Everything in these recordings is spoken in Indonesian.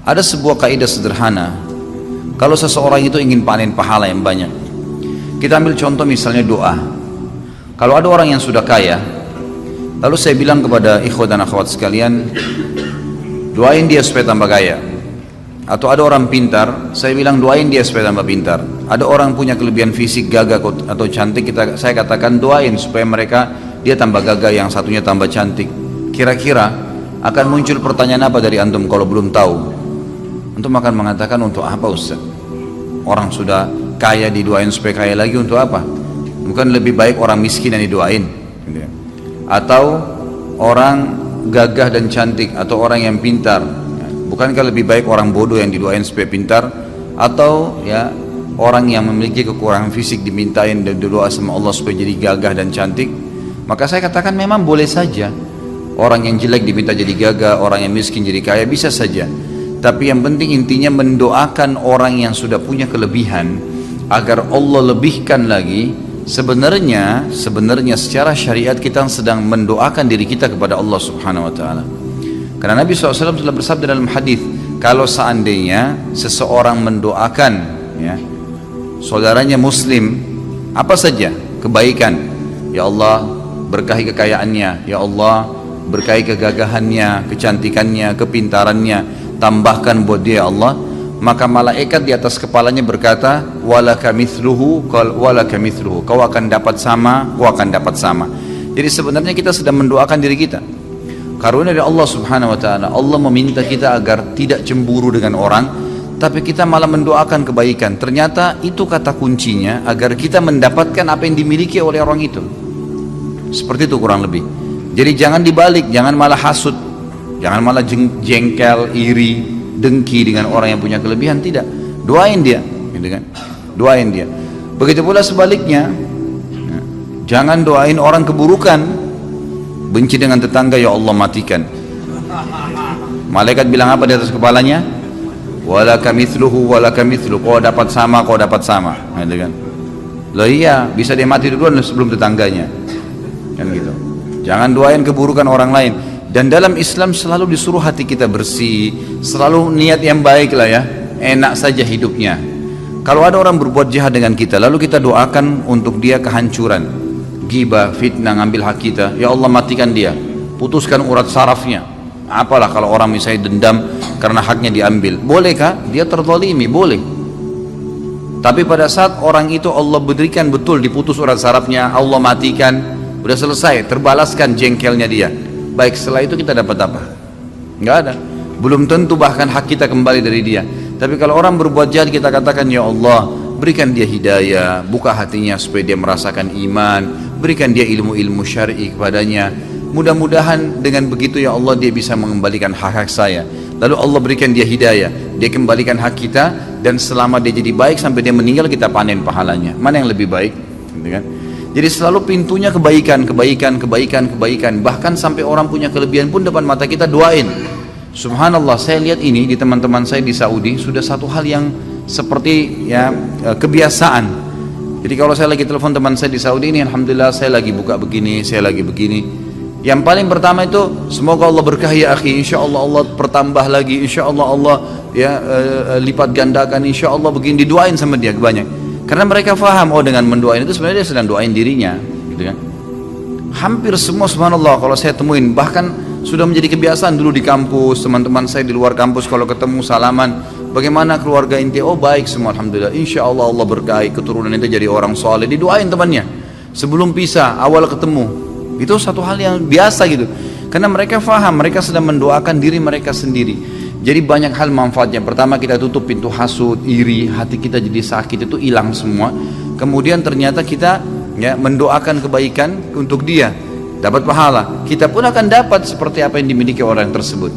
Ada sebuah kaidah sederhana. Kalau seseorang itu ingin panen pahala yang banyak, kita ambil contoh misalnya doa. Kalau ada orang yang sudah kaya, lalu saya bilang kepada ikhwat dan akhwat sekalian, doain dia supaya tambah kaya. Atau ada orang pintar, saya bilang doain dia supaya tambah pintar. Ada orang punya kelebihan fisik, gagah atau cantik, saya katakan doain supaya dia tambah gagah, yang satunya tambah cantik. Kira-kira akan muncul pertanyaan apa dari antum kalau belum tahu? Antum akan mengatakan, untuk apa Ustaz? Orang sudah kaya didoain supaya kaya lagi untuk apa? Bukan lebih baik orang miskin yang didoain? Atau orang gagah dan cantik, atau orang yang pintar, bukankah lebih baik orang bodoh yang didoain supaya pintar? Atau ya orang yang memiliki kekurangan fisik dimintain dan doa sama Allah supaya jadi gagah dan cantik? Maka saya katakan memang boleh saja orang yang jelek diminta jadi gagah, orang yang miskin jadi kaya, bisa saja. Tapi yang penting intinya mendoakan orang yang sudah punya kelebihan agar Allah lebihkan lagi. Sebenarnya secara syariat kita sedang mendoakan diri kita kepada Allah Subhanahu wa taala. Karena Nabi SAW telah bersabda dalam hadis, kalau seandainya seseorang mendoakan ya saudaranya muslim apa saja kebaikan, ya Allah berkahi kekayaannya, ya Allah berkahi kegagahannya, kecantikannya, kepintarannya, tambahkan buat dia ya Allah, maka malaikat di atas kepalanya berkata, walaka mithluhu, kau akan dapat sama, kau akan dapat sama. Jadi sebenarnya kita sedang mendoakan diri kita. Karunia dari Allah Subhanahu wa taala, Allah meminta kita agar tidak cemburu dengan orang, tapi kita malah mendoakan kebaikan. Ternyata itu kata kuncinya agar kita mendapatkan apa yang dimiliki oleh orang itu. Seperti itu kurang lebih. Jadi jangan dibalik, jangan malah hasud, jangan malah jengkel, iri, dengki dengan orang yang punya kelebihan. Tidak, doain dia, gitu kan? Doain dia. Begitu pula sebaliknya, jangan doain orang keburukan. Benci dengan tetangga, ya Allah matikan. Malaikat bilang apa di atas kepalanya? Walaka mithluhu, kau dapat sama, kau dapat sama, gitu kan? Loh iya, bisa dia mati duluan sebelum tetangganya, kan gitu. Jangan doain keburukan orang lain. Dan dalam Islam selalu disuruh hati kita bersih, selalu niat yang baik lah ya, enak saja hidupnya. Kalau ada orang berbuat jahat dengan kita, lalu kita doakan untuk dia kehancuran, ghibah, fitnah, ngambil hak kita, ya Allah matikan dia, putuskan urat sarafnya. Apalah kalau orang misalnya dendam karena haknya diambil, bolehkah? Dia terzalimi, boleh. Tapi pada saat orang itu Allah berikan betul, diputus urat sarafnya, Allah matikan, udah selesai, terbalaskan jengkelnya dia. Baik, setelah itu kita dapat apa? Nggak ada. Belum tentu bahkan hak kita kembali dari dia. Tapi kalau orang berbuat jahat, kita katakan, ya Allah berikan dia hidayah, buka hatinya supaya dia merasakan iman, berikan dia ilmu-ilmu syar'i kepadanya. Mudah-mudahan dengan begitu ya Allah dia bisa mengembalikan hak-hak saya. Lalu Allah berikan dia hidayah, dia kembalikan hak kita, dan selama dia jadi baik sampai dia meninggal kita panen pahalanya. Mana yang lebih baik? Gitu kan? Jadi selalu pintunya kebaikan. Bahkan sampai orang punya kelebihan pun depan mata kita doain. Subhanallah, saya lihat ini di teman-teman saya di Saudi sudah satu hal yang seperti ya kebiasaan. Jadi kalau saya lagi telepon teman saya di Saudi ini, alhamdulillah saya lagi buka begini, saya lagi begini. Yang paling pertama itu, semoga Allah berkahi ya akhi, insya Allah Allah pertambah lagi, insya Allah Allah ya lipat gandakan, insya Allah begini, didoain sama dia banyak. Karena mereka faham, oh dengan mendoain itu sebenarnya dia sedang doain dirinya, gitu kan? Hampir semua subhanallah kalau saya temuin, bahkan sudah menjadi kebiasaan dulu di kampus, teman-teman saya di luar kampus kalau ketemu salaman, bagaimana keluarga inti? Oh baik semua, alhamdulillah. Insya Allah Allah berkahi keturunan itu jadi orang soleh, didoain temannya sebelum pisah, awal ketemu. Itu satu hal yang biasa gitu. Karena mereka faham, mereka sedang mendoakan diri mereka sendiri. Jadi banyak hal manfaatnya. Pertama, kita tutup pintu hasud, iri, hati kita jadi sakit, itu hilang semua. Kemudian ternyata kita ya mendoakan kebaikan untuk dia, dapat pahala. Kita pun akan dapat seperti apa yang dimiliki orang tersebut.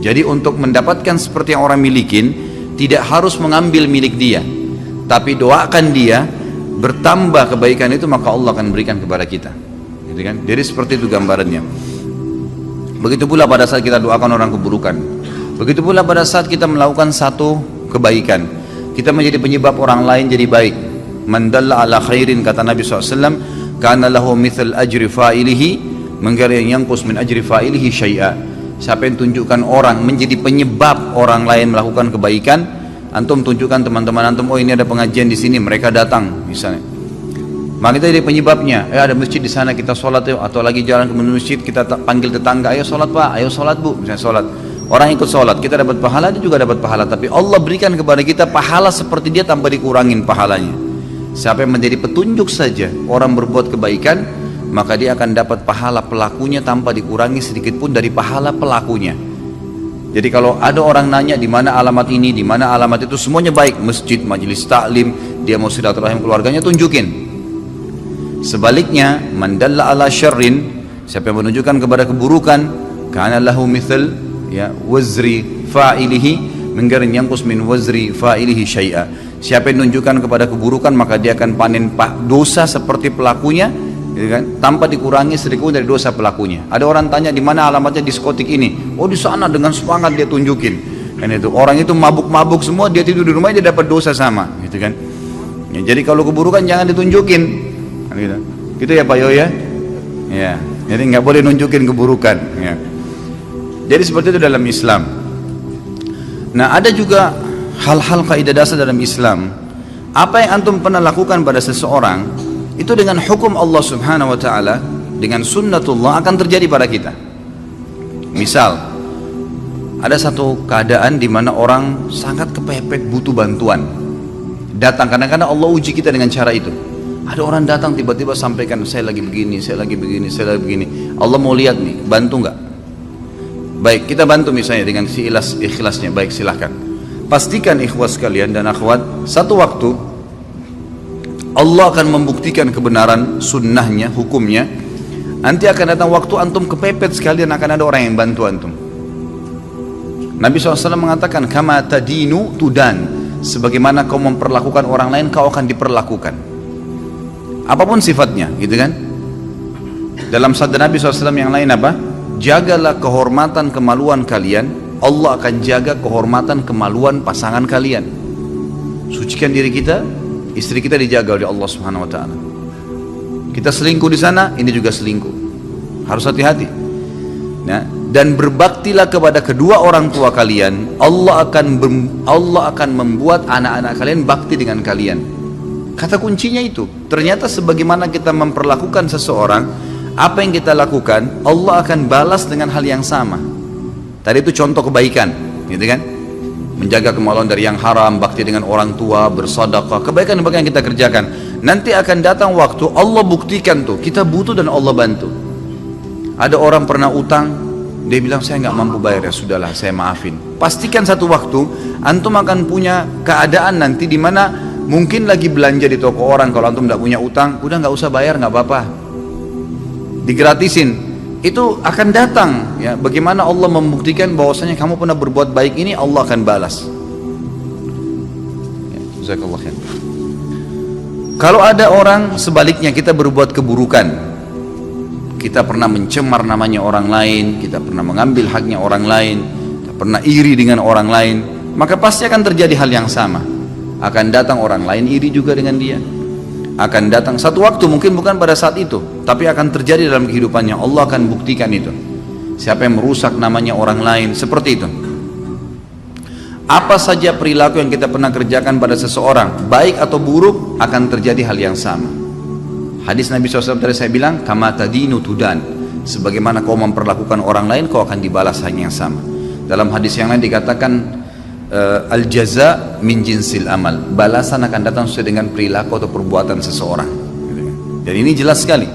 Jadi untuk mendapatkan seperti yang orang milikin, tidak harus mengambil milik dia, tapi doakan dia, bertambah kebaikan itu, maka Allah akan berikan kepada kita, gitu kan? Jadi seperti itu gambarannya. Begitu pula pada saat kita doakan orang keburukan. Begitu pula pada saat kita melakukan satu kebaikan, kita menjadi penyebab orang lain jadi baik. Man dalla ala khairin, kata Nabi SAW, kana lahu mithal ajri fa'ilihi, mengkari yang yanqus min ajri fa'ilihi syai'a. Siapa yang tunjukkan orang menjadi penyebab orang lain melakukan kebaikan, antum tunjukkan teman-teman antum, oh ini ada pengajian di sini, mereka datang misalnya. Maka kita jadi penyebabnya, ada masjid di sana kita sholat yuk, atau lagi jalan ke masjid kita panggil tetangga, ayo sholat pak, ayo sholat bu, misalnya sholat. Orang ikut sholat, kita dapat pahala, dia juga dapat pahala. Tapi Allah berikan kepada kita pahala seperti dia tanpa dikurangin pahalanya. Siapa yang menjadi petunjuk saja orang berbuat kebaikan, maka dia akan dapat pahala pelakunya tanpa dikurangi sedikit pun dari pahala pelakunya. Jadi kalau ada orang nanya di mana alamat ini, di mana alamat itu, semuanya baik, masjid, majelis taklim, dia mau silaturahim keluarganya, tunjukin. Sebaliknya, man dalla ala syarrin, siapa yang menunjukkan kepada keburukan, kana lahu mithl ya wazri fa'ilihi min ghairi yanqus min wazri fa'ilihi syai'a. Siapa yang menunjukkan kepada keburukan, maka dia akan panen dosa seperti pelakunya, gitu kan, tanpa dikurangi sedikit pun dari dosa pelakunya. Ada orang tanya di mana alamatnya diskotik ini, oh di sana, dengan semangat dia tunjukin. Dan itu orang itu mabuk-mabuk semua, dia tidur di rumahnya, dia dapat dosa sama, gitu kan. Ya, jadi kalau keburukan jangan ditunjukin. Gitu ya Pak Yo ya. Ya, jadi nggak boleh nunjukin keburukan. Ya. Jadi seperti itu dalam Islam. Nah, ada juga hal-hal kaidah dasar dalam Islam. Apa yang antum pernah lakukan pada seseorang, itu dengan hukum Allah Subhanahu Wa Taala, dengan sunnatullah akan terjadi pada kita. Misal, ada satu keadaan di mana orang sangat kepepet butuh bantuan. Datang, kadang-kadang Allah uji kita dengan cara itu. Ada orang datang tiba-tiba sampaikan, saya lagi begini, saya lagi begini, saya lagi begini. Allah mau lihat nih, bantu nggak? Baik, kita bantu misalnya dengan si ikhlasnya. Baik, silahkan. Pastikan ikhwas kalian dan akhwat, satu waktu Allah akan membuktikan kebenaran sunnahnya, hukumnya. Nanti akan datang waktu antum kepepet sekalian, akan ada orang yang bantu antum. Nabi SAW mengatakan, kama tadinu tudan, sebagaimana kau memperlakukan orang lain, kau akan diperlakukan. Apapun sifatnya, gitu kan. Dalam sabda Nabi SAW yang lain apa? Jagalah kehormatan kemaluan kalian, Allah akan jaga kehormatan kemaluan pasangan kalian. Sucikan diri kita, istri kita dijaga oleh Allah Subhanahu Wa Taala. Kita selingkuh di sana, ini juga selingkuh. Harus hati-hati. Nah, dan berbaktilah kepada kedua orang tua kalian. Allah akan membuat anak-anak kalian bakti dengan kalian. Kata kuncinya itu. Ternyata sebagaimana kita memperlakukan seseorang, apa yang kita lakukan, Allah akan balas dengan hal yang sama. Tadi itu contoh kebaikan, gitu kan? Menjaga kemaluan dari yang haram, bakti dengan orang tua, bersedekah, kebaikan-kebaikan yang kita kerjakan. Nanti akan datang waktu Allah buktikan tuh, kita butuh dan Allah bantu. Ada orang pernah utang, dia bilang saya nggak mampu bayar, ya sudahlah saya maafin. Pastikan satu waktu antum akan punya keadaan nanti di mana mungkin lagi belanja di toko orang, kalau antum tidak punya utang, udah nggak usah bayar, nggak apa-apa, digratisin. Itu akan datang ya. Bagaimana Allah membuktikan bahwasanya kamu pernah berbuat baik ini, Allah akan balas ya. Jazakallah khair. Kalau ada orang sebaliknya, kita berbuat keburukan, kita pernah mencemar namanya orang lain, kita pernah mengambil haknya orang lain, kita pernah iri dengan orang lain, maka pasti akan terjadi hal yang sama. Akan datang orang lain iri juga dengan dia. Akan datang satu waktu, mungkin bukan pada saat itu, tapi akan terjadi dalam kehidupannya. Allah akan buktikan itu. Siapa yang merusak namanya orang lain, seperti itu. Apa saja perilaku yang kita pernah kerjakan pada seseorang, baik atau buruk, akan terjadi hal yang sama. Hadis Nabi SAW tadi saya bilang, kama tadinu tudan, sebagaimana kau memperlakukan orang lain, kau akan dibalas hal yang sama. Dalam hadis yang lain dikatakan, al jaza min jinsil amal, balasan akan datang sesuai dengan perilaku atau perbuatan seseorang. Dan ini jelas sekali.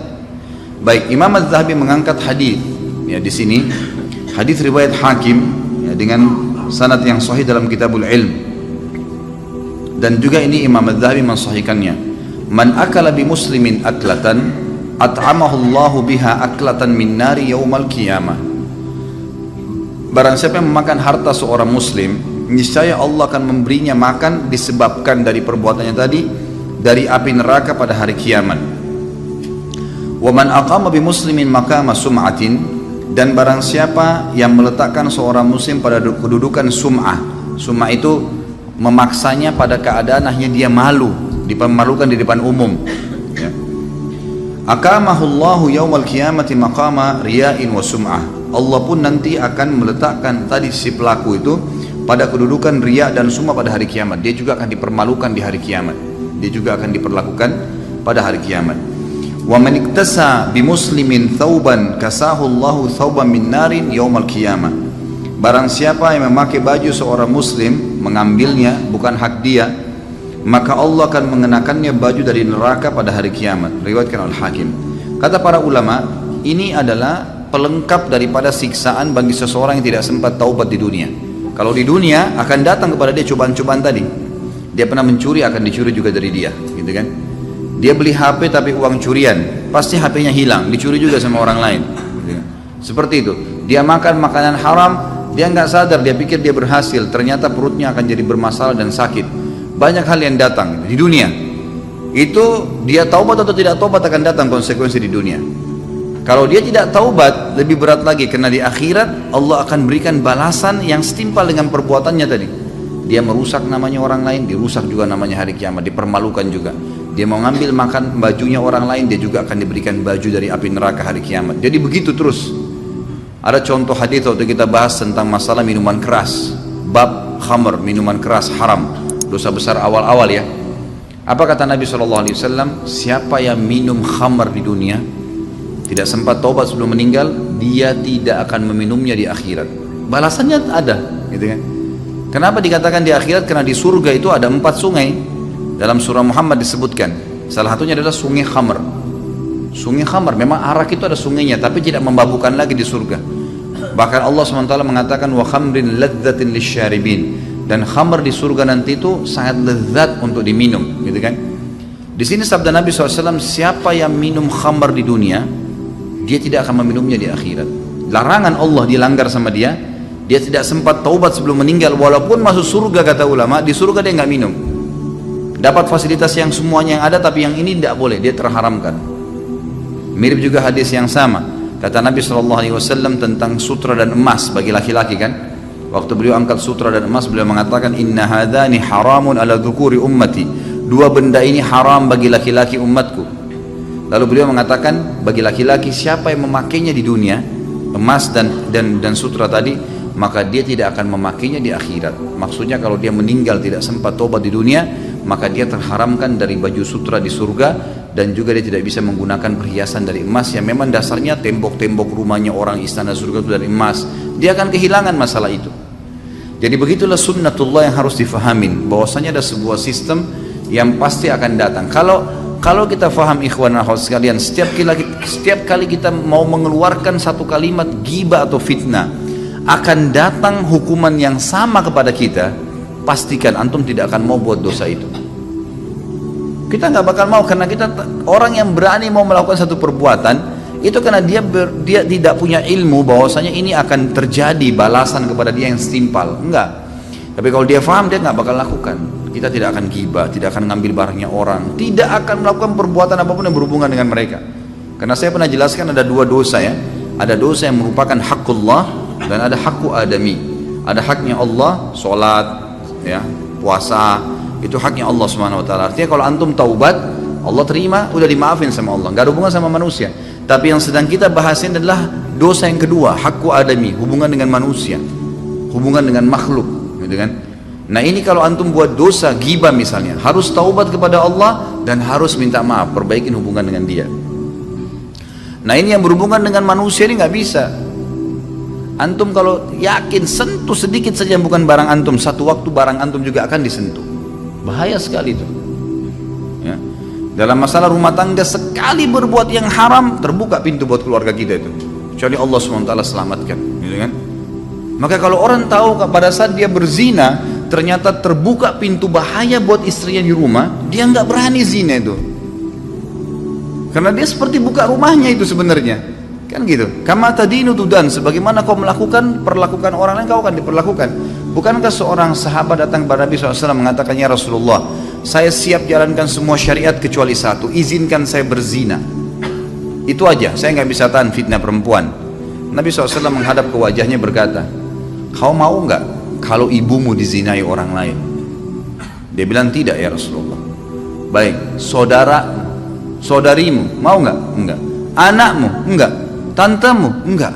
Baik, Imam Az-Zahabi mengangkat hadis ya di sini, hadis riwayat Hakim ya, dengan sanad yang sahih dalam Kitabul Ilm. Dan juga ini Imam Az-Zahabi mensahihkannya. Man akala bi muslimin aklatan at'amahu Allahu biha aklatan min nari yaumal qiyamah. Barang siapa yang memakan harta seorang muslim, niscaya Allah akan memberinya makan disebabkan dari perbuatannya tadi dari api neraka pada hari kiamat. Wa man aqama bi muslimin maqama sum'atin, dan barang siapa yang meletakkan seorang muslim pada kedudukan sum'ah. Sum'ah itu memaksanya pada keadaan hanya dia malu, dipermalukan di depan umum ya. Aqamahu Allahu yaumal qiyamati maqama riya'in wa sum'ah. Allah pun nanti akan meletakkan tadi si pelaku itu pada kedudukan riya dan sum'ah pada hari kiamat. Dia juga akan dipermalukan di hari kiamat. Dia juga akan diperlakukan pada hari kiamat. Wa man iktasa bi muslimin thawban kasahu Allahu thawban min narin yaumal qiyamah. Barang siapa yang memakai baju seorang muslim, mengambilnya bukan hak dia, maka Allah akan mengenakannya baju dari neraka pada hari kiamat. Riwayatkan Al-Hakim. Kata para ulama, ini adalah pelengkap daripada siksaan bagi seseorang yang tidak sempat taubat di dunia. Kalau di dunia akan datang kepada dia cobaan-cobaan tadi. Dia pernah mencuri, akan dicuri juga dari dia, gitu kan? Dia beli HP tapi uang curian, pasti HP-nya hilang, dicuri juga sama orang lain. Gitu kan? Seperti itu. Dia makan makanan haram, dia nggak sadar, dia pikir dia berhasil, ternyata perutnya akan jadi bermasalah dan sakit. Banyak hal yang datang di dunia. Itu dia taubat atau tidak taubat akan datang konsekuensi di dunia. Kalau dia tidak taubat, lebih berat lagi, karena di akhirat Allah akan berikan balasan yang setimpal dengan perbuatannya tadi. Dia merusak namanya orang lain, dirusak juga namanya hari kiamat, dipermalukan juga. Dia mau ngambil makan bajunya orang lain, dia juga akan diberikan baju dari api neraka hari kiamat. Jadi begitu terus. Ada contoh hadis waktu kita bahas tentang masalah minuman keras, bab khamr, minuman keras haram, dosa besar awal-awal ya. Apa kata Nabi SAW? Siapa yang minum khamr di dunia, tidak sempat taubat sebelum meninggal, dia tidak akan meminumnya di akhirat. Balasannya ada, gitu kan? Kenapa dikatakan di akhirat? Karena di surga itu ada 4 sungai. Dalam surah Muhammad disebutkan. Salah satunya adalah sungai khamr. Sungai khamr, memang arak itu ada sungainya, tapi tidak memabukkan lagi di surga. Bahkan Allah SWT mengatakan wa khamrin ladzatin lisyaribin. Dan khamr di surga nanti itu sangat lezat untuk diminum, gitu kan? Di sini sabda Nabi SAW, siapa yang minum khamr di dunia, dia tidak akan meminumnya di akhirat. Larangan Allah dilanggar sama dia. Dia tidak sempat taubat sebelum meninggal, walaupun masuk surga kata ulama, di surga dia nggak minum. Dapat fasilitas yang semuanya yang ada, tapi yang ini tidak boleh, dia terharamkan. Mirip juga hadis yang sama. Kata Nabi SAW tentang sutra dan emas bagi laki-laki kan. Waktu beliau angkat sutra dan emas, beliau mengatakan, Inna hadani haramun ala dhukuri ummati. 2 benda ini haram bagi laki-laki umatku. Lalu beliau mengatakan, bagi laki-laki siapa yang memakainya di dunia, emas dan sutra tadi, maka dia tidak akan memakainya di akhirat. Maksudnya kalau dia meninggal tidak sempat tobat di dunia, maka dia terharamkan dari baju sutra di surga, dan juga dia tidak bisa menggunakan perhiasan dari emas yang memang dasarnya tembok-tembok rumahnya orang istana surga itu dari emas. Dia akan kehilangan masalah itu. Jadi begitulah sunnatullah yang harus difahamin, bahwasanya ada sebuah sistem yang pasti akan datang. Kalau kita faham ikhwan dan akhwat sekalian, setiap kali kita mau mengeluarkan satu kalimat ghibah atau fitnah, akan datang hukuman yang sama kepada kita. Pastikan antum tidak akan mau buat dosa itu. Kita nggak bakal mau, karena kita orang yang berani mau melakukan satu perbuatan itu karena dia tidak punya ilmu bahwasanya ini akan terjadi balasan kepada dia yang setimpal. Enggak. Tapi kalau dia faham, dia nggak bakal lakukan. Kita tidak akan ghibah, tidak akan ngambil barangnya orang, tidak akan melakukan perbuatan apapun yang berhubungan dengan mereka. Karena saya pernah jelaskan ada 2 dosa ya. Ada dosa yang merupakan hakullah dan ada hakku adami. Ada haknya Allah, sholat, ya, puasa, itu haknya Allah SWT. Artinya kalau antum taubat, Allah terima, udah dimaafin sama Allah, nggak ada hubungan sama manusia. Tapi yang sedang kita bahasin adalah dosa yang kedua, hakku adami, hubungan dengan manusia, hubungan dengan makhluk, gitu kan? Nah ini kalau antum buat dosa ghibah misalnya, harus taubat kepada Allah dan harus minta maaf, perbaikin hubungan dengan dia. Nah ini yang berhubungan dengan manusia ini nggak bisa. Antum kalau yakin sentuh sedikit saja yang bukan barang antum, satu waktu barang antum juga akan disentuh. Bahaya sekali itu. Ya. Dalam masalah rumah tangga, sekali berbuat yang haram, terbuka pintu buat keluarga kita itu. Kecuali Allah SWT selamatkan, gitu kan? Maka kalau orang tahu pada saat dia berzina, ternyata terbuka pintu bahaya buat istrinya di rumah, dia nggak berani zina itu. Karena dia seperti buka rumahnya itu sebenarnya. Kan gitu. Kama tadinu tudan, sebagaimana kau melakukan, perlakukan orang lain, kau akan diperlakukan. Bukankah seorang sahabat datang kepada Nabi SAW mengatakan, ya Rasulullah, saya siap jalankan semua syariat kecuali satu, izinkan saya berzina. Itu aja, saya nggak bisa tahan fitnah perempuan. Nabi SAW menghadap ke wajahnya berkata, kau mau nggak kalau ibumu dizinai orang lain? Dia bilang tidak ya Rasulullah. Baik, saudarimu mau nggak? Enggak. Anakmu? Enggak. Tantemu? Enggak.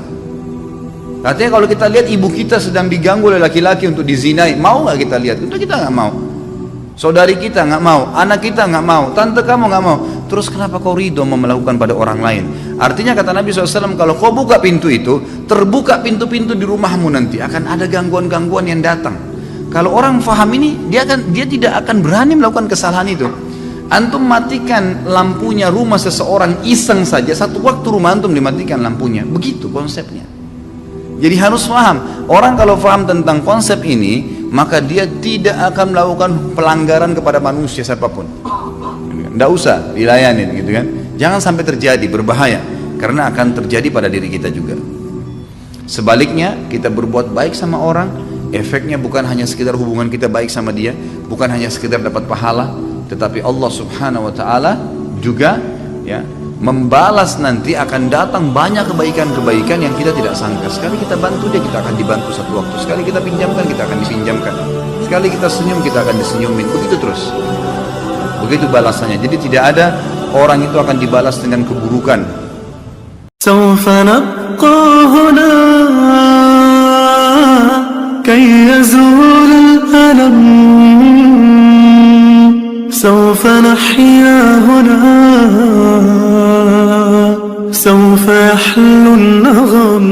Artinya kalau kita lihat ibu kita sedang diganggu oleh laki-laki untuk dizinai, mau nggak kita lihat? Tentu kita nggak mau. Saudari kita nggak mau, anak kita nggak mau, tante kamu nggak mau. Terus kenapa kau ridho mau melakukan pada orang lain? Artinya kata Nabi SAW, kalau kau buka pintu itu, terbuka pintu-pintu di rumahmu nanti akan ada gangguan-gangguan yang datang. Kalau orang faham ini, dia tidak akan berani melakukan kesalahan itu. Antum matikan lampunya rumah seseorang iseng saja, satu waktu rumah antum dimatikan lampunya. Begitu konsepnya. Jadi harus paham, orang kalau paham tentang konsep ini, maka dia tidak akan melakukan pelanggaran kepada manusia siapapun. Tidak usah dilayanin gitu kan. Jangan sampai terjadi, berbahaya, karena akan terjadi pada diri kita juga. Sebaliknya, kita berbuat baik sama orang, efeknya bukan hanya sekedar hubungan kita baik sama dia, bukan hanya sekedar dapat pahala, tetapi Allah Subhanahu wa Ta'ala juga ya membalas, nanti akan datang banyak kebaikan-kebaikan yang kita tidak sangka. Sekali kita bantu dia, kita akan dibantu satu waktu. Sekali kita pinjamkan, kita akan dipinjamkan. Sekali kita senyum, kita akan disenyumin. Begitu terus. Begitu balasannya. Jadi tidak ada orang itu akan dibalas dengan keburukan. سوف نبقى هنا كي يزول الألم سوف نحيا هنا سوف يحلو النغم